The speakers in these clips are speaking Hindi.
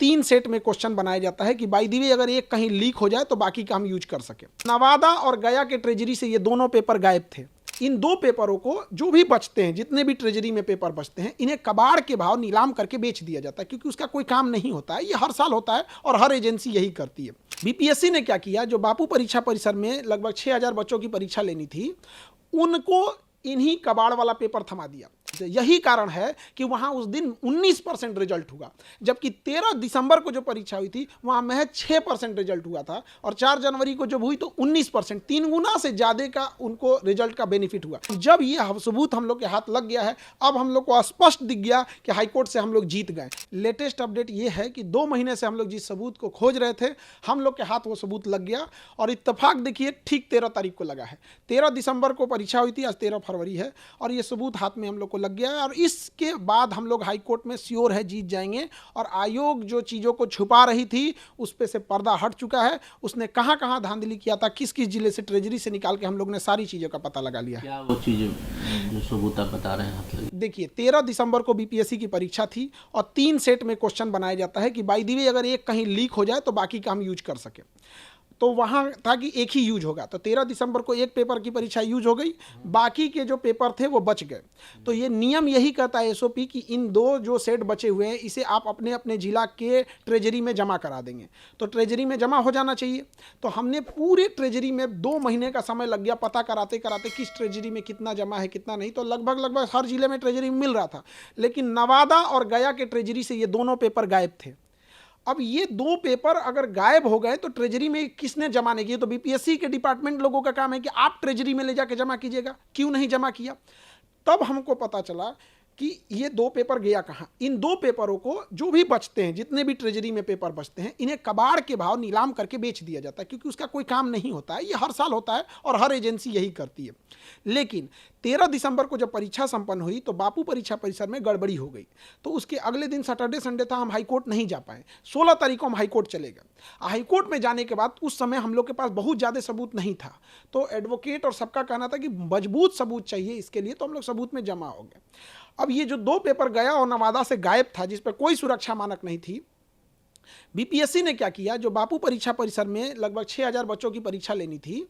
3 सेट में क्वेश्चन बनाया जाता है कि बाय द वे अगर एक कहीं लीक हो जाए तो बाकी का हम यूज कर सके। नवादा और गया के ट्रेजरी से ये दोनों पेपर गायब थे। इन 2 पेपरों को जो भी बचते हैं, जितने भी ट्रेजरी में पेपर बचते हैं, इन्हें कबाड़ के भाव नीलाम करके बेच दिया जाता है, क्योंकि उसका कोई काम नहीं होता है। ये हर साल होता है और हर एजेंसी यही करती है। बीपीएससी ने क्या किया, जो बापू परीक्षा परिसर में लगभग 6000 बच्चों की परीक्षा लेनी थी, उनको इन्हीं कबाड़ वाला पेपर थमा दिया। यही कारण है कि वहां उस दिन 19% रिजल्ट हुआ, जबकि 13 दिसंबर को जो परीक्षा हुई थी वहां महज 6% रिजल्ट हुआ था, और 4 जनवरी को जब हुई तो 19%, 3 गुना से ज्यादा का उनको रिजल्ट का बेनिफिट हुआ। जब ये सबूत हम लोग के हाथ लग गया है, अब हम लोग को स्पष्ट दिख गया कि हाईकोर्ट से हम लोग जीत गए। लेटेस्ट अपडेट ये है कि 2 महीने से हम लोग जिस सबूत को खोज रहे थे, हम लोग के हाथ वो सबूत लग गया, और इत्तेफाक देखिए ठीक 13 तारीख को लगा है। 13 दिसंबर को परीक्षा हुई थी, आज 13 फरवरी है, और ये सबूत हाथ में हम लोग को लग गया है। और इसके बाद हम लोग हाई कोर्ट में श्योर है जीत जाएंगे, और आयोग जो चीज़ों को छुपा रही थी उस पे से पर्दा हट चुका है। उसने कहाँ कहाँ धांधली किया था, किस किस जिले से ट्रेजरी से निकाल के हम लोग ने सारी चीज़ों का पता लगा लिया है। क्या वो चीज़ें जो सबूत आप बता रहे हैं? देखिए, 13 दिसंबर को बीपीएससी की परीक्षा थी, और 3 सेट में क्वेश्चन बनाया जाता है कि बाय द वे अगर एक कहीं लीक हो जाए तो बाकी का हम यूज कर सके। तो वहाँ था कि एक ही यूज होगा, तो 13 दिसंबर को एक पेपर की परीक्षा यूज हो गई, बाकी के जो पेपर थे वो बच गए। तो ये नियम यही कहता है एसओपी कि इन 2 जो सेट बचे हुए हैं, इसे आप अपने अपने जिला के ट्रेजरी में जमा करा देंगे, तो ट्रेजरी में जमा हो जाना चाहिए। तो हमने पूरे ट्रेजरी में 2 महीने का समय लग गया पता कराते कराते किस ट्रेजरी में कितना जमा है कितना नहीं। तो लगभग हर जिले में ट्रेजरी मिल रहा था, लेकिन नवादा और गया के ट्रेजरी से ये दोनों पेपर गायब थे। अब ये 2 पेपर अगर गायब हो गए तो ट्रेजरी में किसने जमा नहीं किए? तो बीपीएससी के डिपार्टमेंट लोगों का काम है कि आप ट्रेजरी में ले जाके जमा कीजिएगा, क्यों नहीं जमा किया? तब हमको पता चला कि ये 2 पेपर गया कहाँ। इन 2 पेपरों को जो भी बचते हैं, जितने भी ट्रेजरी में पेपर बचते हैं, इन्हें कबाड़ के भाव नीलाम करके बेच दिया जाता है, क्योंकि उसका कोई काम नहीं होता है। ये हर साल होता है और हर एजेंसी यही करती है। लेकिन 13 दिसंबर को जब परीक्षा संपन्न हुई तो बापू परीक्षा परिसर में गड़बड़ी हो गई, तो उसके अगले दिन सैटरडे संडे था, हम हाईकोर्ट नहीं जा पाए। 16 तारीख को हम हाईकोर्ट चले गए। हाईकोर्ट में जाने के बाद उस समय हम लोग के पास बहुत ज़्यादा सबूत नहीं था, तो एडवोकेट और सबका कहना था कि मजबूत सबूत चाहिए इसके लिए, तो हम लोग सबूत में जमा हो गए। अब ये जो 2 पेपर गया और नवादा से गायब था, जिस पर कोई सुरक्षा मानक नहीं थी, बीपीएससी ने क्या किया, जो बापू परीक्षा परिसर में लगभग 6000 बच्चों की परीक्षा लेनी थी,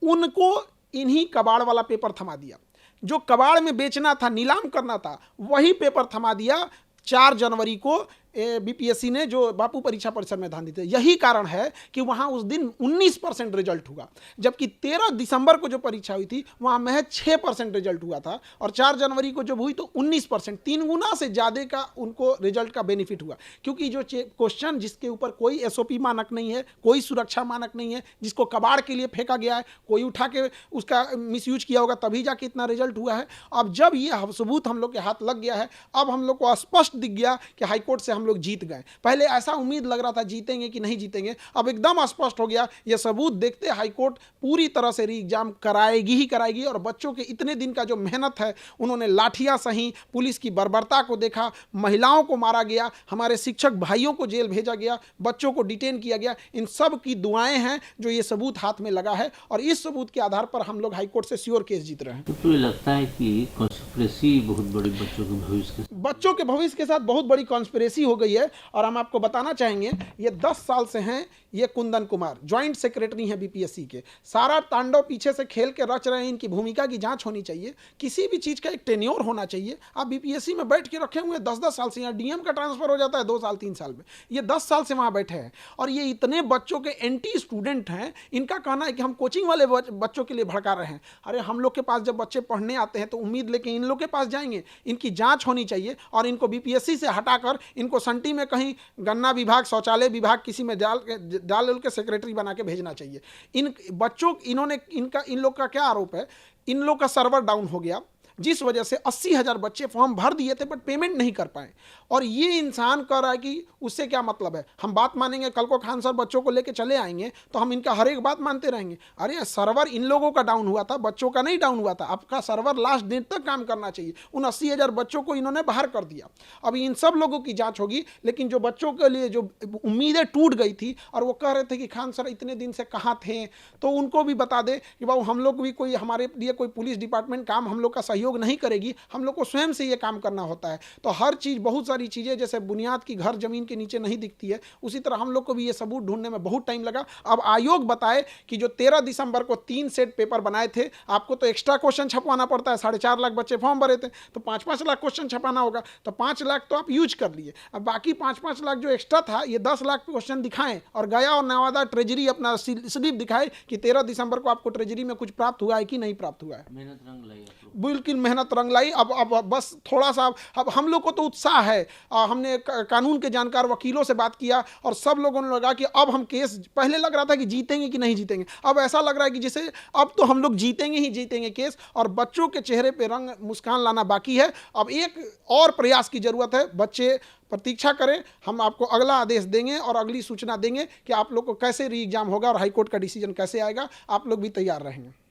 उनको इन्हीं कबाड़ वाला पेपर थमा दिया। जो कबाड़ में बेचना था, नीलाम करना था, वही पेपर थमा दिया। 4 जनवरी को बीपीएससी ने जो बापू परीक्षा परिसर में धांधली थी। यही कारण है कि वहां उस दिन 19% रिजल्ट हुआ, जबकि 13 दिसंबर को जो परीक्षा हुई थी वहां महज 6% रिजल्ट हुआ था, और 4 जनवरी को जब हुई तो 19%, 3 गुना से ज़्यादा का उनको रिजल्ट का बेनिफिट हुआ। क्योंकि जो क्वेश्चन जिसके ऊपर कोई एसओपी मानक नहीं है, कोई सुरक्षा मानक नहीं है, जिसको कबाड़ के लिए फेंका गया है, कोई उठा के उसका मिसयूज किया होगा, तभी जाके इतना रिजल्ट हुआ है। अब जब ये सबूत हम लोग के हाथ लग गया है, अब हम लोग को स्पष्ट दिख गया कि हाईकोर्ट से हम लोग जीत गए। पहले ऐसा उम्मीद लग रहा था जीतेंगे कि नहीं जीतेंगे, अब एकदम स्पष्ट हो गया। यह सबूत देखते हाईकोर्ट पूरी तरह से री एग्जाम कराएगी ही कराएगी, और बच्चों के इतने दिन का जो मेहनत है, उन्होंने लाठियां सही, पुलिस की बर्बरता को देखा, महिलाओं को मारा गया, हमारे शिक्षक भाइयों को जेल भेजा गया, बच्चों को डिटेन किया गया, इन सब की दुआएं हैं जो ये सबूत हाथ में लगा है, और इस सबूत के आधार पर हम लोग हाईकोर्ट से श्योर केस जीत रहे हैं। तो ये लगता है कि कॉन्स्पिरेसी बहुत बड़ी बच्चों के भविष्य के साथ बहुत बड़ी कॉन्स्पिरेसी हो गई है। और हम आपको बताना चाहेंगे, ये 10 साल से हैं, ये कुंदन कुमार ज्वाइंट सेक्रेटरी हैं बीपीएससी के, सारा तांडव पीछे से खेल के रच रहे हैं। इनकी भूमिका की जांच होनी चाहिए, किसी भी चीज का एक टेन्योर होना चाहिए। आप बीपीएससी में बैठ के रखे हुए हैं 10-10 साल से, यहाँ डीएम का ट्रांसफर हो जाता है 2 साल 3 साल में, ये 10 साल से वहां बैठे हैं, और ये इतने बच्चों के एंटी स्टूडेंट हैं। इनका कहना है कि हम कोचिंग वाले बच्चों के लिए भड़का रहे हैं। अरे हम लोग के पास जब बच्चे पढ़ने आते हैं तो उम्मीद लेके इन लोग के पास जाएंगे। इनकी जांच होनी चाहिए, और इनको बीपीएससी से हटाकर इनको संटी में कहीं गन्ना विभाग, शौचालय विभाग किसी में डाल के सेक्रेटरी बना के भेजना चाहिए। इन बच्चों इन लोग का क्या आरोप है, इन लोग का सर्वर डाउन हो गया, जिस वजह से 80,000 बच्चे फॉर्म भर दिए थे बट पेमेंट नहीं कर पाए। और ये इंसान कह रहा है कि उससे क्या मतलब है, हम बात मानेंगे, कल को खान सर बच्चों को लेके चले आएंगे तो हम इनका हर एक बात मानते रहेंगे। अरे सर्वर इन लोगों का डाउन हुआ था, बच्चों का नहीं डाउन हुआ था। आपका सर्वर लास्ट डेट तक काम करना चाहिए। उन 80,000 बच्चों को इन्होंने बाहर कर दिया। अब इन सब लोगों की जांच होगी, लेकिन जो बच्चों के लिए जो उम्मीदें टूट गई थी और वो कह रहे थे कि खान सर इतने दिन से कहाँ थे, तो उनको भी बता दे कि बाबू हम लोग भी कोई, हमारे लिए कोई पुलिस डिपार्टमेंट काम हम लोग का सहयोग नहीं करेगी, हम लोग को स्वयं से ये काम करना होता है। तो हर चीज़, बहुत सारी सारी चीज़ें जैसे बुनियाद की घर जमीन के नीचे नहीं दिखती है, उसी तरह हम लोग को भी ये सबूत ढूंढने में बहुत टाइम लगा। अब आयोग बताए कि जो 13 दिसंबर को 3 सेट पेपर बनाए थे, आपको तो एक्स्ट्रा क्वेश्चन छपवाना पड़ता है, 4.5 लाख बच्चे फॉर्म भरे थे, तो 5-5 लाख क्वेश्चन छपाना होगा, तो 5 लाख तो आप यूज कर लिए। अब बाकी 5-5 लाख जो एक्स्ट्रा था, ये 10 लाख क्वेश्चन दिखाएं और गया और नवादा ट्रेजरी अपना स्लिप दिखाए कि 13 दिसंबर को आपको ट्रेजरी में कुछ प्राप्त हुआ है कि नहीं प्राप्त हुआ है। मेहनत रंग लाई आप लोग। बिल्कुल मेहनत रंग लाई। अब बस थोड़ा सा अब हम लोग को तो उत्साह है। हमने कानून के जानकार वकीलों से बात किया और सब लोगों ने लगा कि अब हम केस, पहले लग रहा था कि जीतेंगे कि नहीं जीतेंगे, अब ऐसा लग रहा है कि जैसे अब तो हम लोग जीतेंगे ही जीतेंगे केस। और बच्चों के चेहरे पे रंग मुस्कान लाना बाकी है। अब एक और प्रयास की जरूरत है। बच्चे प्रतीक्षा करें, हम आपको अगला आदेश देंगे और अगली सूचना देंगे कि आप लोग को कैसे री एग्जाम होगा और हाईकोर्ट का डिसीजन कैसे आएगा। आप लोग भी तैयार रहेंगे।